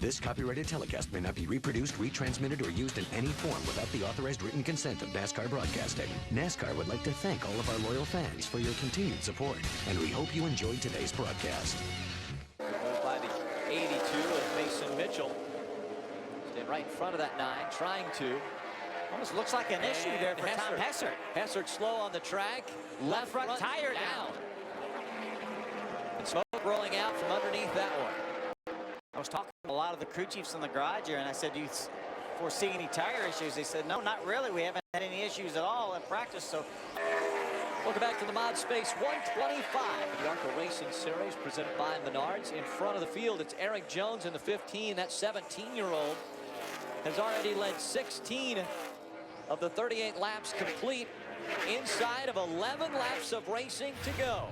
This copyrighted telecast may not be reproduced, retransmitted, or used in any form without the authorized written consent of NASCAR Broadcasting. NASCAR would like to thank all of our loyal fans for your continued support, and we hope you enjoyed today's broadcast. By the 82 of Mason Mitchell. Staying right in front of that 9, trying to. Almost looks like an issue there for Tom Hessert. Hessert slow on the track. Left front tire down. And smoke rolling out from underneath that one. I was talking to a lot of the crew chiefs in the garage here, and I said, do you foresee any tire issues? They said, no, not really. We haven't had any issues at all in practice. So, welcome back to the ModSpace 125, the Arca Racing Series presented by Menards. In front of the field, it's Eric Jones in the 15. That 17-year-old has already led 16 of the 38 laps complete inside of 11 laps of racing to go.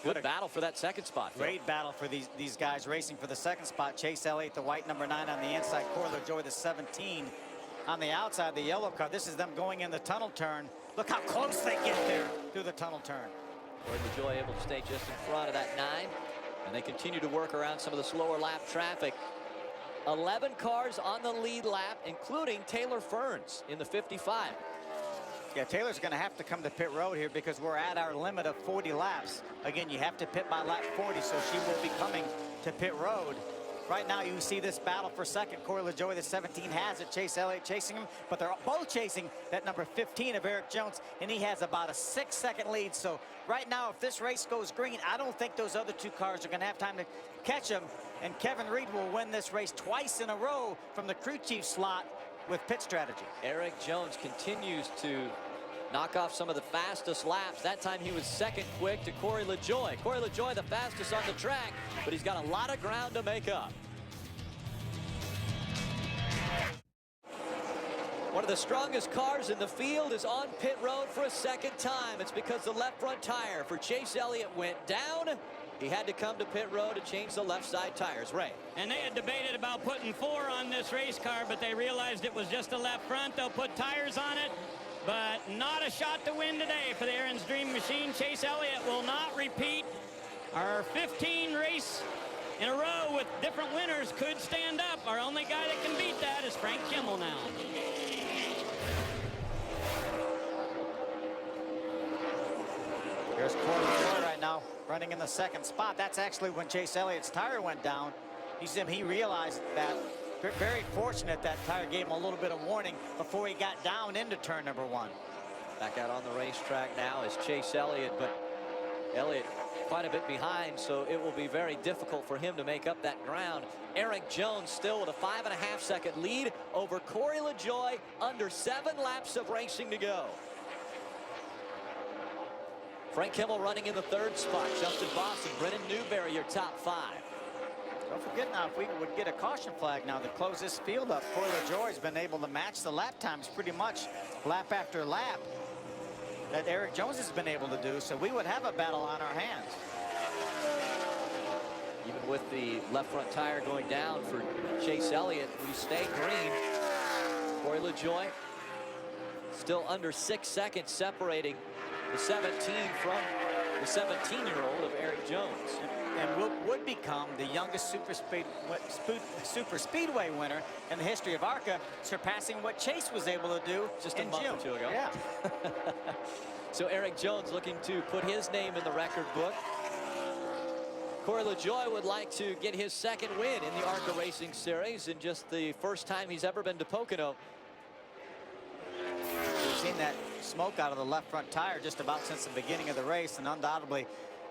Good battle for that second spot. Great battle for these guys racing for the second spot. Chase Elliott, the white number 9 on the inside. Corey LaJoie, the 17 on the outside, the yellow car. This is them going in the tunnel turn. Look how close they get there through the tunnel turn. Corey LaJoie able to stay just in front of that 9. And they continue to work around some of the slower lap traffic. 11 cars on the lead lap, including Taylor Ferns in the 55. Yeah, Taylor's going to have to come to pit road here because we're at our limit of 40 laps. Again, you have to pit by lap 40, so she will be coming to pit road. Right now, you see this battle for second. Corey LaJoie, the 17, has it. Chase Elliott chasing him, but they're both chasing that number 15 of Eric Jones, and he has about a 6-second lead. So right now, if this race goes green, I don't think those other 2 cars are going to have time to catch him. And Kevin Reed will win this race twice in a row from the crew chief slot with pit strategy. Eric Jones continues to knock off some of the fastest laps. That time he was second quick to Corey LaJoie. Corey LaJoie the fastest on the track, but he's got a lot of ground to make up. One of the strongest cars in the field is on pit road for a second time. It's because the left front tire for Chase Elliott went down. He had to come to pit road to change the left side tires. Ray. And they had debated about putting 4 on this race car, but they realized it was just a left front. They'll put tires on it, but not a shot to win today for the Aaron's Dream Machine. Chase Elliott will not repeat. Our 15 race in a row with different winners could stand up. Our only guy that can beat that is Frank Kimmel now. Here's Corey LaJoie right now running in the second spot. That's actually when Chase Elliott's tire went down. He realized that. Very fortunate that tire gave him a little bit of warning before he got down into turn number 1. Back out on the racetrack now is Chase Elliott, but Elliott quite a bit behind, so it will be very difficult for him to make up that ground. Eric Jones still with a 5.5-second lead over Corey LaJoie, under 7 laps of racing to go. Frank Kimmel running in the 3rd spot. Justin Boston, Brennan Newberry, your top 5. Don't forget now, if we would get a caution flag now to close this field up, Corey LaJoie's been able to match the lap times pretty much lap after lap that Eric Jones has been able to do, so we would have a battle on our hands. Even with the left front tire going down for Chase Elliott, we stay green. Corey LaJoie still under 6 seconds separating the 17 from the 17-year-old of Eric Jones. And would become the youngest super speedway winner in the history of ARCA, surpassing what Chase was able to do just a month or 2 ago. Yeah. So Eric Jones looking to put his name in the record book. Corey LaJoie would like to get his second win in the ARCA Racing Series in just the first time he's ever been to Pocono. We've seen that smoke out of the left front tire just about since the beginning of the race, and undoubtedly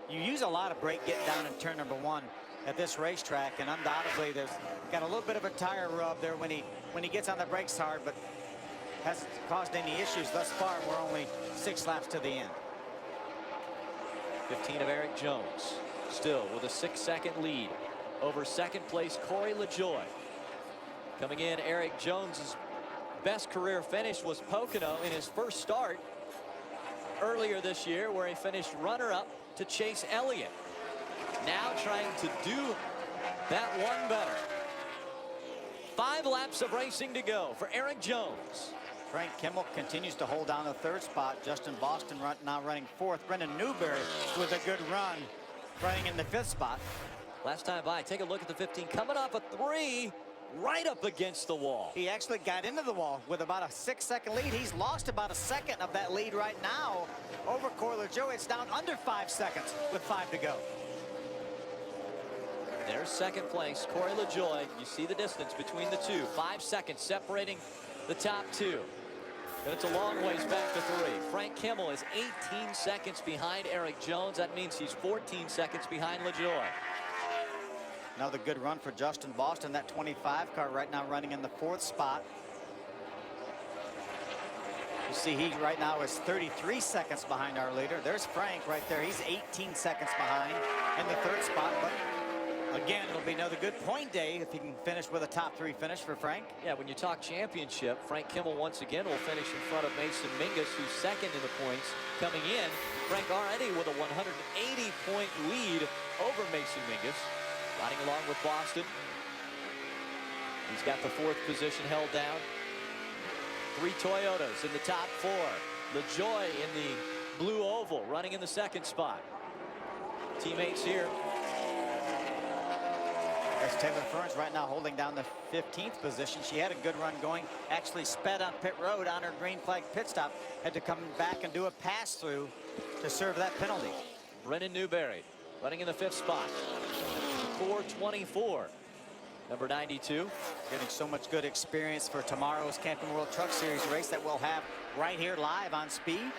you use a lot of brake getting down in turn number 1 at this racetrack, and undoubtedly there's got a little bit of a tire rub there when he gets on the brakes hard, but hasn't caused any issues thus far. We're only 6 laps to the end. 15 of Eric Jones, still with a 6-second lead over second place Corey LaJoie. Coming in, Eric Jones's best career finish was Pocono in his first start earlier this year, where he finished runner-up to Chase Elliott. Now trying to do that one better. 5 laps of racing to go for Eric Jones. Frank Kimmel continues to hold down the 3rd spot. Justin Boston now running 4th. Brendan Newberry with a good run running in the 5th spot. Last time by, take a look at the 15. Coming off a 3, right up against the wall. He actually got into the wall with about a 6-second lead. He's lost about a second of that lead right now over Corey LaJoie. It's down under 5 seconds with 5 to go. There's second place, Corey LaJoie. You see the distance between the two. 5 seconds separating the top two. But it's a long ways back to 3. Frank Kimmel is 18 seconds behind Eric Jones. That means he's 14 seconds behind LaJoie. Another good run for Justin Boston. That 25 car right now running in the 4th spot. You see he right now is 33 seconds behind our leader. There's Frank right there. He's 18 seconds behind in the 3rd spot. But again, it'll be another good point day if he can finish with a top 3 finish for Frank. Yeah, when you talk championship, Frank Kimmel once again will finish in front of Mason Mingus, who's second in the points. Coming in, Frank already with a 180-point lead over Mason Mingus. Riding along with Boston. He's got the 4th position held down. 3 Toyotas in the top 4. LaJoie in the blue oval, running in the 2nd spot. Teammates here. There's Taylor Ferns right now holding down the 15th position. She had a good run going. Actually sped on pit road on her green flag pit stop. Had to come back and do a pass through to serve that penalty. Brennan Newberry running in the 5th spot. 4:24. Number 92. Getting so much good experience for tomorrow's Camping World Truck Series race that we'll have right here live on Speed.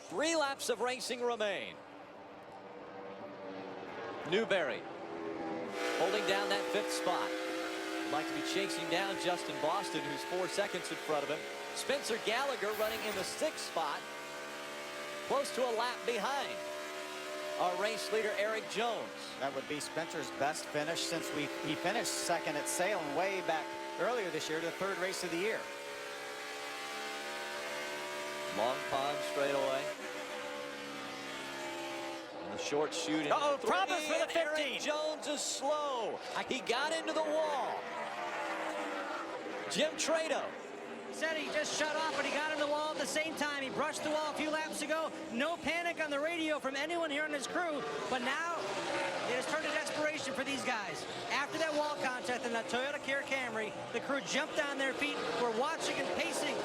3 laps of racing remain. Newberry holding down that 5th spot. Would like to be chasing down Justin Boston, who's 4 seconds in front of him. Spencer Gallagher running in the 6th spot, close to a lap behind our race leader Eric Jones. That would be Spencer's best finish since he finished second at Salem way back earlier this year, the 3rd race of the year. Long Pond straightaway. And the short shooting. Uh-oh, problems for the 15. Eric Jones is slow. He got into the wall. Jim Trado. He said he just shut off, but he got in the wall at the same time. He brushed the wall a few laps ago. No panic on the radio from anyone here on his crew. But now it has turned to desperation for these guys. After that wall contact in that Toyota Camry, the crew jumped on their feet. We're watching and pacing,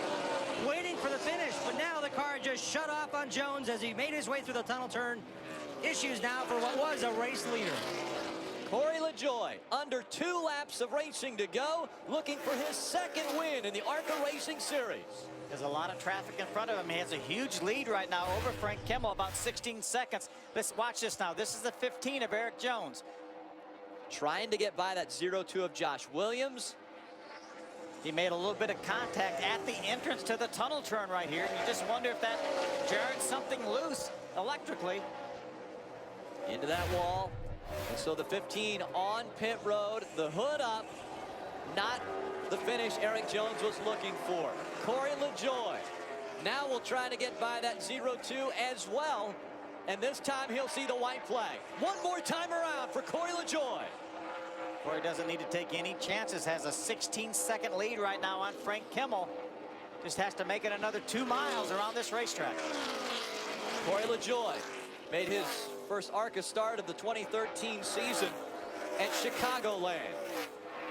waiting for the finish. But now the car just shut off on Jones as he made his way through the tunnel turn. Issues now for what was a race leader. Corey LaJoie, under 2 laps of racing to go, looking for his 2nd win in the Arca Racing Series. There's a lot of traffic in front of him. He has a huge lead right now over Frank Kimmel, about 16 seconds. Let's watch this now. This is the 15 of Eric Jones. Trying to get by that 0-2 of Josh Williams. He made a little bit of contact at the entrance to the tunnel turn right here. You just wonder if that jarred something loose electrically. Into that wall. And so the 15 on pit road, the hood up, not the finish Eric Jones was looking for. Corey LaJoie now will try to get by that 0-2 as well. And this time he'll see the white flag. One more time around for Corey LaJoie. Corey doesn't need to take any chances. Has a 16-second lead right now on Frank Kimmel. Just has to make it another 2 miles around this racetrack. Corey LaJoie made his first ARCA start of the 2013 season at Chicagoland.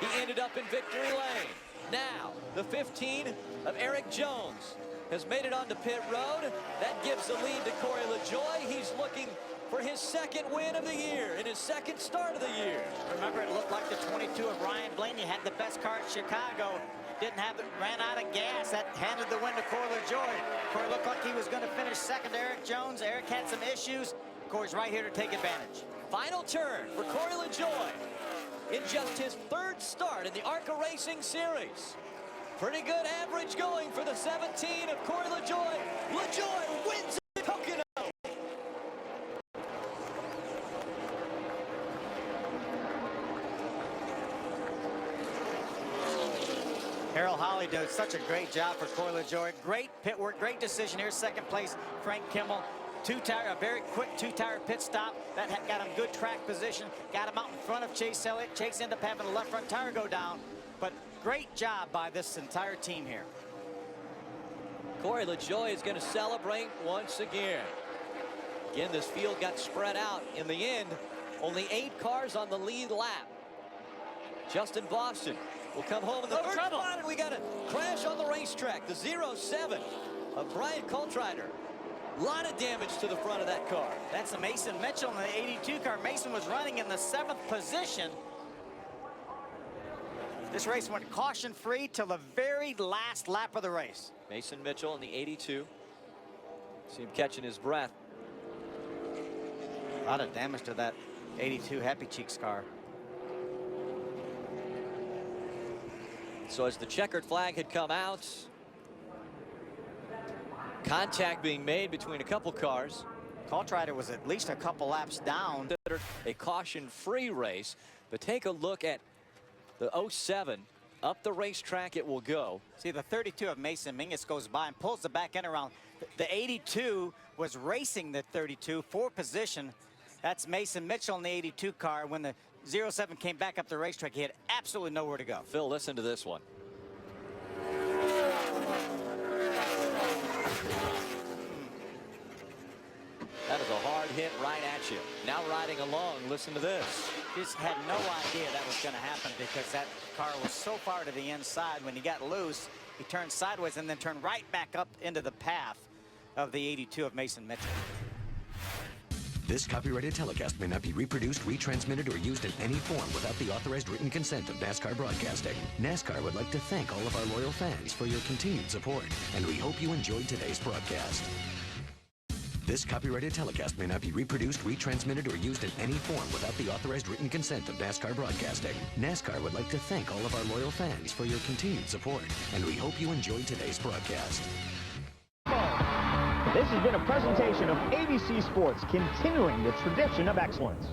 He ended up in victory lane. Now, the 15 of Eric Jones has made it onto pit road. That gives the lead to Corey LaJoie. He's looking for his 2nd win of the year and his 2nd start of the year. Remember, it looked like the 22 of Ryan Blaney had the best car at Chicago. Ran out of gas. That handed the win to Corey LaJoie. Corey looked like he was going to finish 2nd to Eric Jones. Eric had some issues. Corey's right here to take advantage. Final turn for Corey LaJoie in just his 3rd start in the ARCA Racing Series. Pretty good average going for the 17 of Corey LaJoie. LaJoie wins at Pocono. Harold Holly does such a great job for Corey LaJoie. Great pit work, great decision here. 2nd place, Frank Kimmel. A very quick 2-tire pit stop. That got him good track position. Got him out in front of Chase Elliott. Chase ended up having the left front tire go down. But great job by this entire team here. Corey LaJoie is going to celebrate once again. Again, this field got spread out. In the end, Only 8 cars on the lead lap. Justin Boston will come home in the first spot, and we got a crash on the racetrack. The 07 of Brian Coltrider. A lot of damage to the front of that car. That's a Mason Mitchell in the 82 car. Mason was running in the 7th position. This race went caution-free till the very last lap of the race. Mason Mitchell in the 82. See him catching his breath. A lot of damage to that 82 Happy Cheeks car. So as the checkered flag had come out, contact being made between a couple cars. Coltrider was at least a couple laps down. A caution-free race, but take a look at the 07. Up the racetrack it will go. See, the 32 of Mason Mingus goes by and pulls the back end around. The 82 was racing the 32 for position. That's Mason Mitchell in the 82 car. When the 07 came back up the racetrack, he had absolutely nowhere to go. Phil, listen to this one. That is a hard hit right at you. Now riding along, listen to this. Just had no idea that was going to happen because that car was so far to the inside. When he got loose, he turned sideways and then turned right back up into the path of the 82 of Mason Mitchell. This copyrighted telecast may not be reproduced, retransmitted, or used in any form without the authorized written consent of NASCAR Broadcasting. NASCAR would like to thank all of our loyal fans for your continued support, and we hope you enjoyed today's broadcast. This copyrighted telecast may not be reproduced, retransmitted, or used in any form without the authorized written consent of NASCAR Broadcasting. NASCAR would like to thank all of our loyal fans for your continued support, and we hope you enjoyed today's broadcast. This has been a presentation of ABC Sports, continuing the tradition of excellence.